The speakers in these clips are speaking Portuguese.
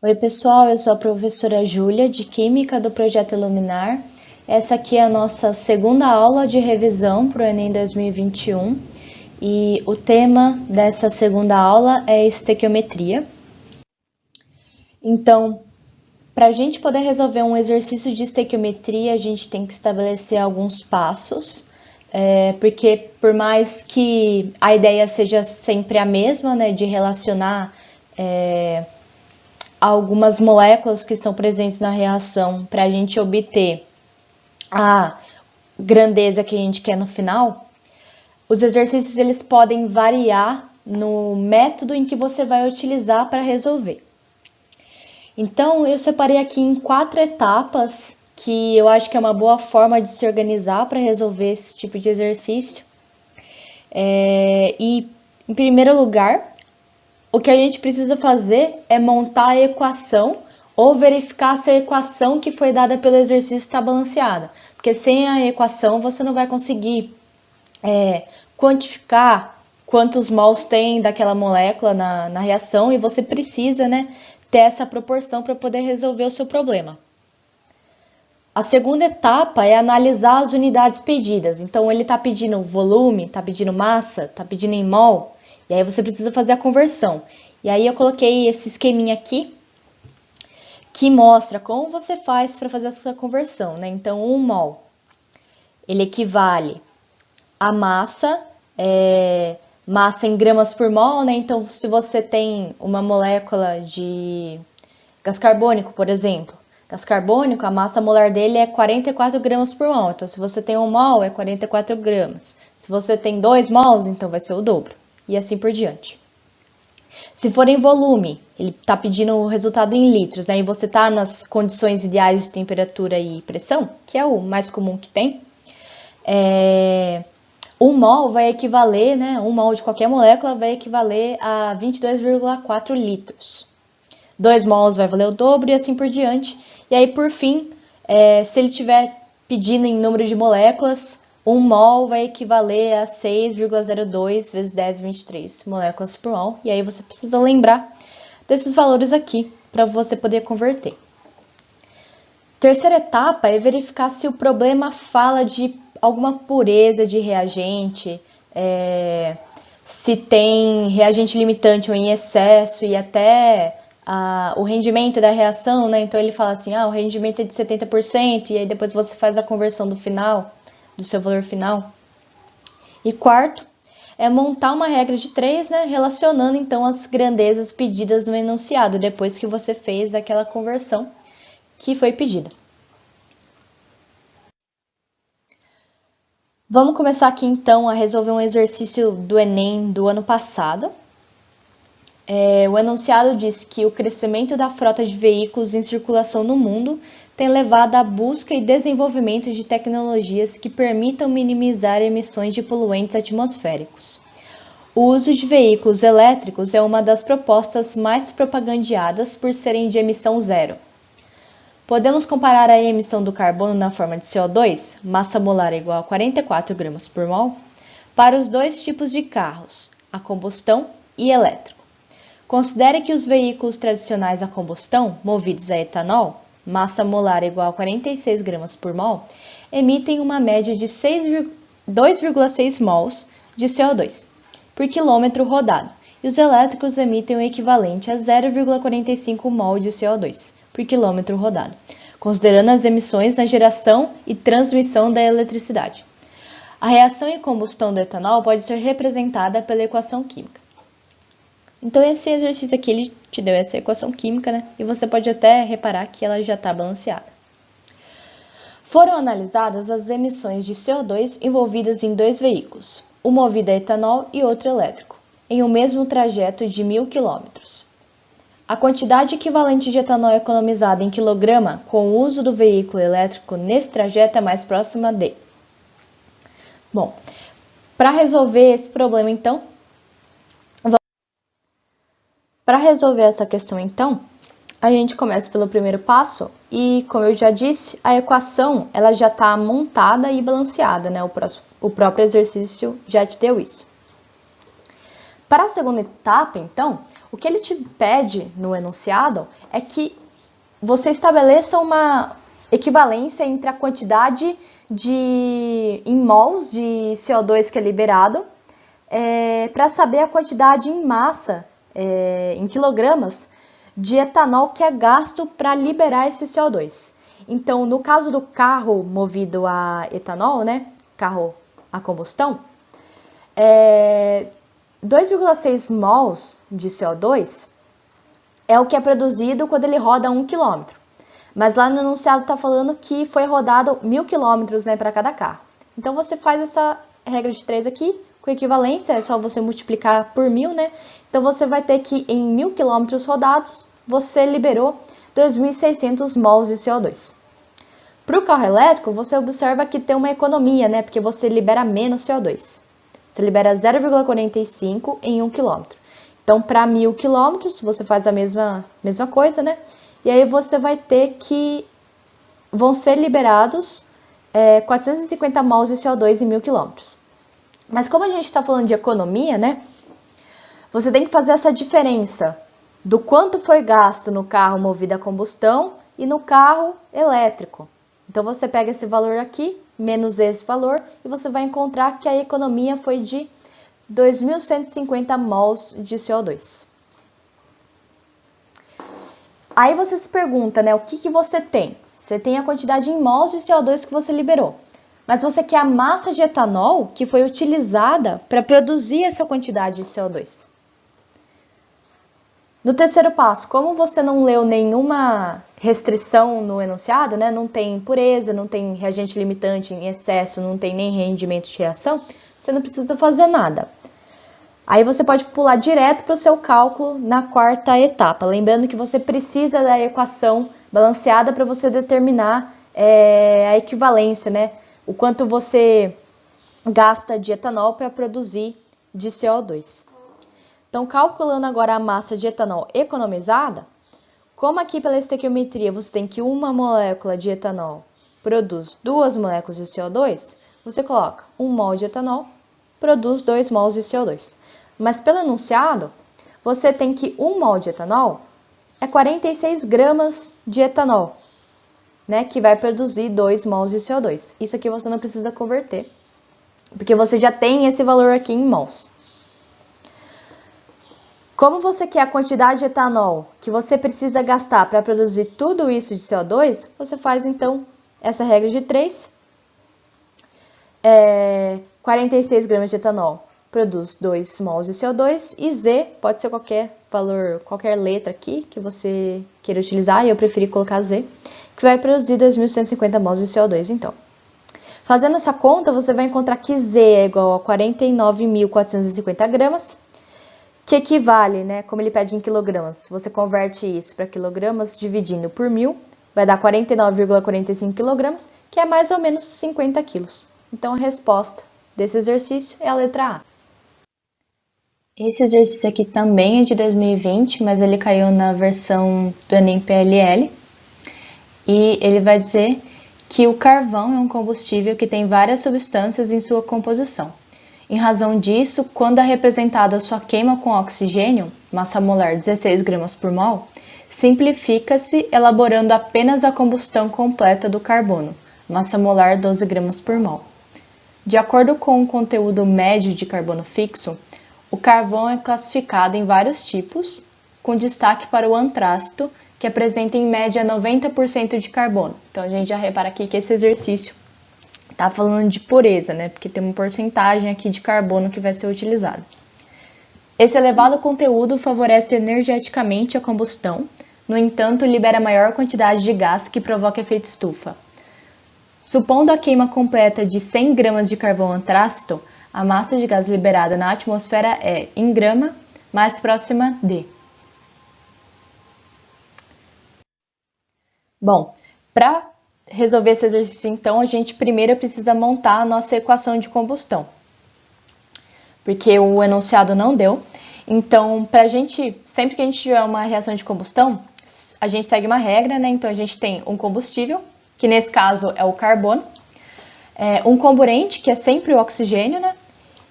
Oi pessoal, eu sou a professora Júlia, de Química do Projeto Iluminar. Essa aqui é a nossa segunda aula de revisão para o Enem 2021 e o tema dessa segunda aula é estequiometria. Então, para a gente poder resolver um exercício de estequiometria, a gente tem que estabelecer alguns passos, porque por mais que a ideia seja sempre a mesma, né, de relacionar algumas moléculas que estão presentes na reação para a gente obter a grandeza que a gente quer no final, os exercícios eles podem variar no método em que você vai utilizar para resolver. Então, eu separei aqui em 4 etapas que eu acho que é uma boa forma de se organizar para resolver esse tipo de exercício. E, em primeiro lugar, o que a gente precisa fazer é montar a equação ou verificar se a equação que foi dada pelo exercício está balanceada. Porque sem a equação você não vai conseguir quantificar quantos mols tem daquela molécula na reação e você precisa, ter essa proporção para poder resolver o seu problema. A segunda etapa é analisar as unidades pedidas. Então, ele está pedindo volume, está pedindo massa, está pedindo em mol, e aí você precisa fazer a conversão. E aí eu coloquei esse esqueminha aqui, que mostra como você faz para fazer essa conversão, né? Então, 1 mol, ele equivale a massa, massa em gramas por mol, né? Então, se você tem uma molécula de gás carbônico, por exemplo, gás carbônico, a massa molar dele é 44 gramas por mol. Então, se você tem 1 mol, é 44 gramas. Se você tem 2 mols, então vai ser o dobro. E assim por diante. Se for em volume, ele está pedindo o resultado em litros, né? E você está nas condições ideais de temperatura e pressão, que é o mais comum que tem. 1 mol vai equivaler, 1 mol de qualquer molécula vai equivaler a 22,4 litros. 2 mols vai valer o dobro e assim por diante. E aí, por fim, se ele estiver pedindo em número de moléculas, 1 mol vai equivaler a 6,02 vezes 10,23 moléculas por mol. E aí você precisa lembrar desses valores aqui para você poder converter. Terceira etapa é verificar se o problema fala de alguma pureza de reagente, se tem reagente limitante ou em excesso e até o rendimento da reação, né? Então ele fala assim, o rendimento é de 70%, e aí depois você faz a conversão do final, do seu valor final. E quarto, é montar uma regra de 3, né? Relacionando então as grandezas pedidas no enunciado, depois que você fez aquela conversão que foi pedida. Vamos começar aqui então a resolver um exercício do Enem do ano passado. O enunciado diz que o crescimento da frota de veículos em circulação no mundo tem levado à busca e desenvolvimento de tecnologias que permitam minimizar emissões de poluentes atmosféricos. O uso de veículos elétricos é uma das propostas mais propagandeadas por serem de emissão zero. Podemos comparar a emissão do carbono na forma de CO2, massa molar igual a 44 gramas por mol, para os dois tipos de carros, a combustão e elétrico. Considere que os veículos tradicionais a combustão, movidos a etanol, massa molar igual a 46 gramas por mol, emitem uma média de 2,6 mols de CO2 por quilômetro rodado, e os elétricos emitem o equivalente a 0,45 mol de CO2 por quilômetro rodado, considerando as emissões na geração e transmissão da eletricidade. A reação em combustão do etanol pode ser representada pela equação química. Então, esse exercício aqui, ele te deu essa equação química, né? E você pode até reparar que ela já está balanceada. Foram analisadas as emissões de CO2 envolvidas em 2 veículos, um movido a etanol e outro elétrico, em um mesmo trajeto de 1.000 km. A quantidade equivalente de etanol economizada em quilograma com o uso do veículo elétrico nesse trajeto é mais próxima de... Bom, para resolver esse problema, então, a gente começa pelo primeiro passo e, como eu já disse, a equação ela já está montada e balanceada, né? O próprio exercício já te deu isso. Para a segunda etapa, então, o que ele te pede no enunciado é que você estabeleça uma equivalência entre a quantidade em mols de CO2 que é liberado para saber a quantidade em massa, em quilogramas, de etanol que é gasto para liberar esse CO2. Então, no caso do carro movido a etanol, né, carro a combustão, 2,6 mols de CO2 é o que é produzido quando ele roda 1 km. Mas lá no enunciado está falando que foi rodado 1.000 km, né, para cada carro. Então você faz essa regra de 3 aqui, com equivalência, é só você multiplicar por 1.000, né? Então você vai ter que em 1.000 km rodados, você liberou 2.600 mols de CO2. Para o carro elétrico, você observa que tem uma economia, né? Porque você libera menos CO2. Você libera 0,45 em 1 km. Então, para 1.000 km, você faz a mesma coisa, né? E aí você vai ter que vão ser liberados 450 mols de CO2 em 1.000 km. Mas como a gente está falando de economia, né? Você tem que fazer essa diferença do quanto foi gasto no carro movido a combustão e no carro elétrico. Então você pega esse valor aqui, menos esse valor, e você vai encontrar que a economia foi de 2.150 mols de CO2. Aí você se pergunta, né, o que você tem? Você tem a quantidade em mols de CO2 que você liberou, mas você quer a massa de etanol que foi utilizada para produzir essa quantidade de CO2. No terceiro passo, como você não leu nenhuma restrição no enunciado, né, não tem impureza, não tem reagente limitante em excesso, não tem nem rendimento de reação, você não precisa fazer nada. Aí você pode pular direto para o seu cálculo na quarta etapa, lembrando que você precisa da equação balanceada para você determinar a equivalência, né, o quanto você gasta de etanol para produzir de CO2. Então, calculando agora a massa de etanol economizada, como aqui pela estequiometria você tem que uma molécula de etanol produz 2 moléculas de CO2, você coloca 1 mol de etanol, produz 2 mols de CO2. Mas pelo enunciado, você tem que 1 mol de etanol é 46 gramas de etanol, né, que vai produzir 2 mols de CO2. Isso aqui você não precisa converter, porque você já tem esse valor aqui em mols. Como você quer a quantidade de etanol que você precisa gastar para produzir tudo isso de CO2, você faz então essa regra de 3. 46 gramas de etanol produz 2 mols de CO2 e Z pode ser qualquer valor, qualquer letra aqui que você queira utilizar, e eu preferi colocar Z, que vai produzir 2.150 mols de CO2 então. Fazendo essa conta, você vai encontrar que Z é igual a 49.450 gramas, que equivale, né, como ele pede em quilogramas, você converte isso para quilogramas dividindo por 1.000, vai dar 49,45 quilogramas, que é mais ou menos 50 quilos. Então a resposta desse exercício é a letra A. Esse exercício aqui também é de 2020, mas ele caiu na versão do Enem PLL. E ele vai dizer que o carvão é um combustível que tem várias substâncias em sua composição. Em razão disso, quando é representada a sua queima com oxigênio, massa molar 16 gramas por mol, simplifica-se elaborando apenas a combustão completa do carbono, massa molar 12 gramas por mol. De acordo com o conteúdo médio de carbono fixo, o carvão é classificado em vários tipos, com destaque para o antrácito, que apresenta em média 90% de carbono. Então a gente já repara aqui que esse exercício está falando de pureza, né? Porque tem uma porcentagem aqui de carbono que vai ser utilizado. Esse elevado conteúdo favorece energeticamente a combustão, no entanto, libera maior quantidade de gás que provoca efeito estufa. Supondo a queima completa de 100 gramas de carvão antrácito, a massa de gás liberada na atmosfera é, em grama, mais próxima de. Bom, para resolver esse exercício, então, a gente primeiro precisa montar a nossa equação de combustão, porque o enunciado não deu. Então, sempre que a gente tiver uma reação de combustão, a gente segue uma regra, né? Então, a gente tem um combustível, que nesse caso é o carbono, um comburente, que é sempre o oxigênio, né?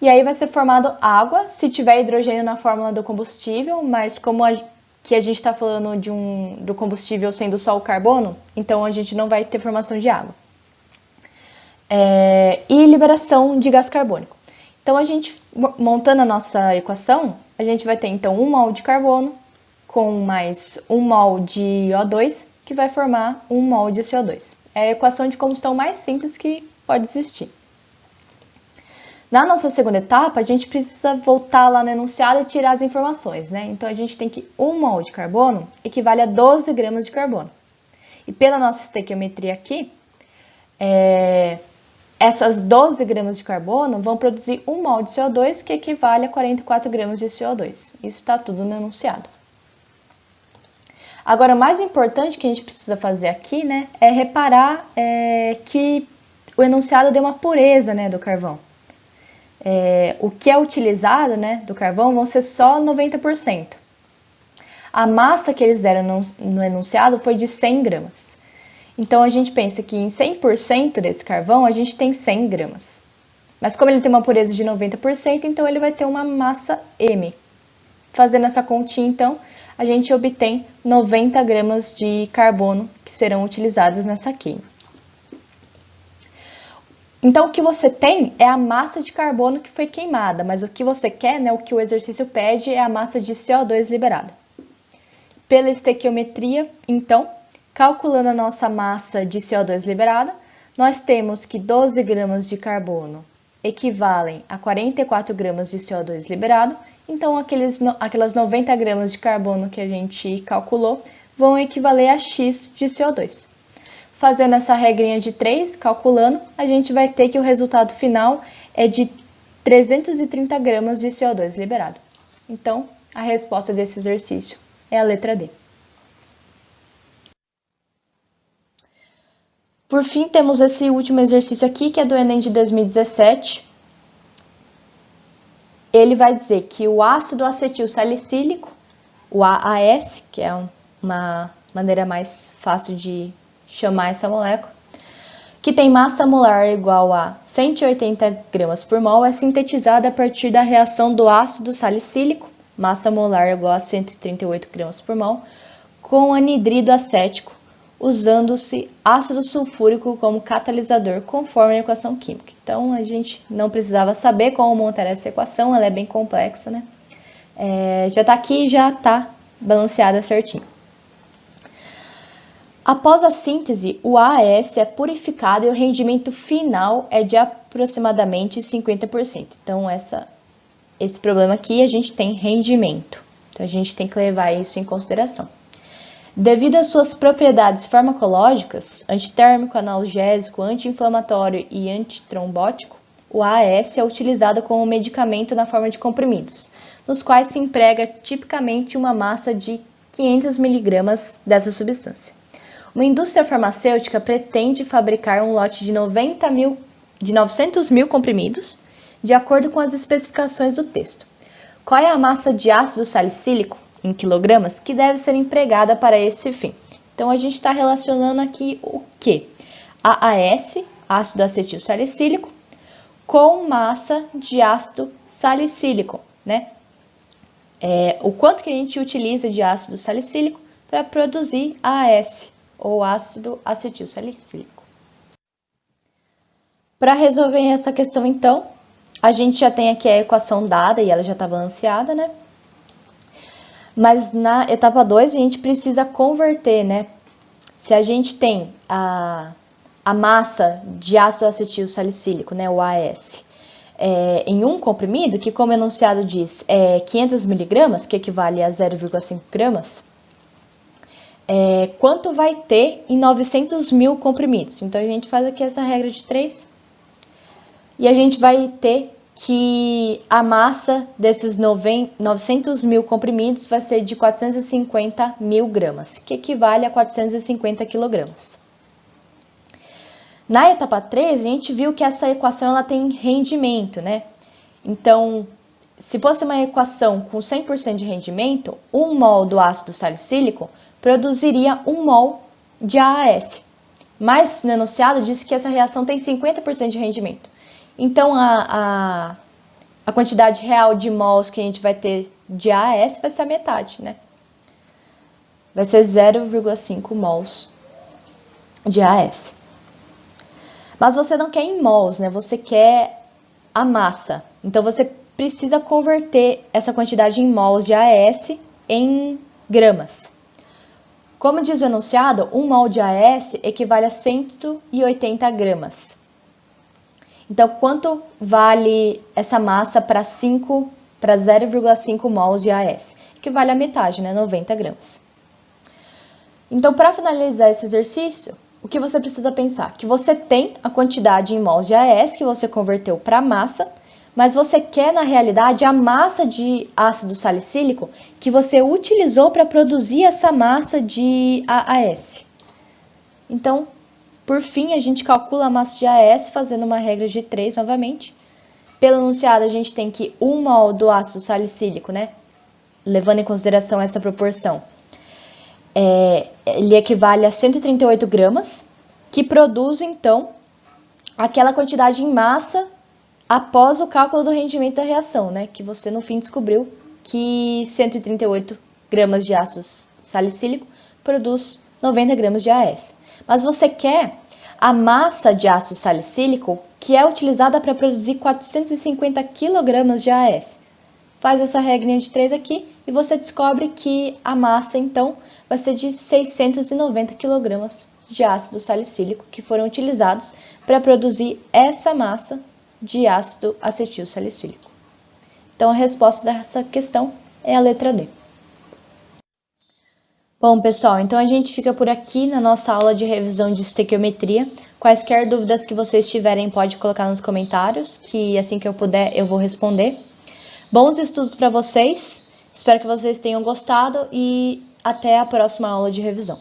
E aí vai ser formado água, se tiver hidrogênio na fórmula do combustível, mas como a gente está falando do combustível sendo só o carbono, então a gente não vai ter formação de água. E liberação de gás carbônico. Então, a gente, montando a nossa equação, a gente vai ter, então, 1 mol de carbono com mais 1 mol de O2, que vai formar 1 mol de CO2. É a equação de combustão mais simples que pode existir. Na nossa segunda etapa, a gente precisa voltar lá no enunciado e tirar as informações, né? Então, a gente tem que 1 mol de carbono equivale a 12 gramas de carbono. E pela nossa estequiometria aqui, essas 12 gramas de carbono vão produzir 1 mol de CO2, que equivale a 44 gramas de CO2. Isso está tudo no enunciado. Agora, o mais importante que a gente precisa fazer aqui, né, é reparar que o enunciado deu uma pureza, né, do carvão. O que é utilizado, né, do carvão vão ser só 90%. A massa que eles deram no enunciado foi de 100 gramas. Então, a gente pensa que em 100% desse carvão, a gente tem 100 gramas. Mas como ele tem uma pureza de 90%, então ele vai ter uma massa M. Fazendo essa continha, então, a gente obtém 90 gramas de carbono que serão utilizadas nessa queima. Então, o que você tem é a massa de carbono que foi queimada, mas o que você quer, né, o que o exercício pede, é a massa de CO2 liberada. Pela estequiometria, então, calculando a nossa massa de CO2 liberada, nós temos que 12 gramas de carbono equivalem a 44 gramas de CO2 liberado, então aquelas 90 gramas de carbono que a gente calculou vão equivaler a X de CO2. Fazendo essa regrinha de 3, calculando, a gente vai ter que o resultado final é de 330 gramas de CO2 liberado. Então, a resposta desse exercício é a letra D. Por fim, temos esse último exercício aqui, que é do Enem de 2017. Ele vai dizer que o ácido acetil salicílico, o AAS, que é uma maneira mais fácil de chamar essa molécula, que tem massa molar igual a 180 gramas por mol, é sintetizada a partir da reação do ácido salicílico, massa molar igual a 138 gramas por mol, com anidrido acético, usando-se ácido sulfúrico como catalisador, conforme a equação química. Então, a gente não precisava saber como montar essa equação, ela é bem complexa, né? Já está aqui e já está balanceada certinho. Após a síntese, o AAS é purificado e o rendimento final é de aproximadamente 50%. Então, esse problema aqui, a gente tem rendimento. Então, a gente tem que levar isso em consideração. Devido às suas propriedades farmacológicas, antitérmico, analgésico, anti-inflamatório e antitrombótico, o AAS é utilizado como medicamento na forma de comprimidos, nos quais se emprega tipicamente uma massa de 500 mg dessa substância. Uma indústria farmacêutica pretende fabricar um lote de 900 mil comprimidos, de acordo com as especificações do texto. Qual é a massa de ácido salicílico, em quilogramas, que deve ser empregada para esse fim? Então, a gente está relacionando aqui o quê? AAS, ácido acetil salicílico, com massa de ácido salicílico, né? O quanto que a gente utiliza de ácido salicílico para produzir AAS, ou ácido acetil salicílico. Para resolver essa questão, então, a gente já tem aqui a equação dada e ela já está balanceada, né? Mas na etapa 2 a gente precisa converter, né? Se a gente tem a massa de ácido acetil salicílico, né, o AS, em um comprimido, que como o enunciado diz, é 500 mg, que equivale a 0,5 gramas, quanto vai ter em 900 mil comprimidos? Então, a gente faz aqui essa regra de 3 e a gente vai ter que a massa desses 900 mil comprimidos vai ser de 450 mil gramas, que equivale a 450 quilogramas. Na etapa 3, a gente viu que essa equação ela tem rendimento, né? Então, se fosse uma equação com 100% de rendimento, 1 mol do ácido salicílico produziria 1 mol de AAS. Mas no enunciado diz que essa reação tem 50% de rendimento. Então, a quantidade real de mols que a gente vai ter de AS vai ser a metade, né? Vai ser 0,5 mols de AS. Mas você não quer em mols, né? Você quer a massa. Então, você precisa converter essa quantidade em mols de AS em gramas. Como diz o enunciado, 1 mol de AS equivale a 180 gramas. Então, quanto vale essa massa para 0,5 mols de AS? Equivale a metade, né? 90 gramas. Então, para finalizar esse exercício, o que você precisa pensar? Que você tem a quantidade em mols de AS que você converteu para massa, mas você quer, na realidade, a massa de ácido salicílico que você utilizou para produzir essa massa de AAS. Então, por fim, a gente calcula a massa de AS fazendo uma regra de 3 novamente. Pelo enunciado, a gente tem que 1 mol do ácido salicílico, né? Levando em consideração essa proporção, ele equivale a 138 gramas, que produz, então, aquela quantidade em massa após o cálculo do rendimento da reação, né? Que você, no fim, descobriu que 138 gramas de ácido salicílico produz 90 gramas de AS. Mas você quer a massa de ácido salicílico que é utilizada para produzir 450 kg de AS. Faz essa regrinha de 3 aqui e você descobre que a massa, então, vai ser de 690 kg de ácido salicílico que foram utilizados para produzir essa massa de ácido acetil salicílico. Então, a resposta dessa questão é a letra D. Bom, pessoal, então a gente fica por aqui na nossa aula de revisão de estequiometria. Quaisquer dúvidas que vocês tiverem, pode colocar nos comentários, que assim que eu puder eu vou responder. Bons estudos para vocês, espero que vocês tenham gostado e até a próxima aula de revisão.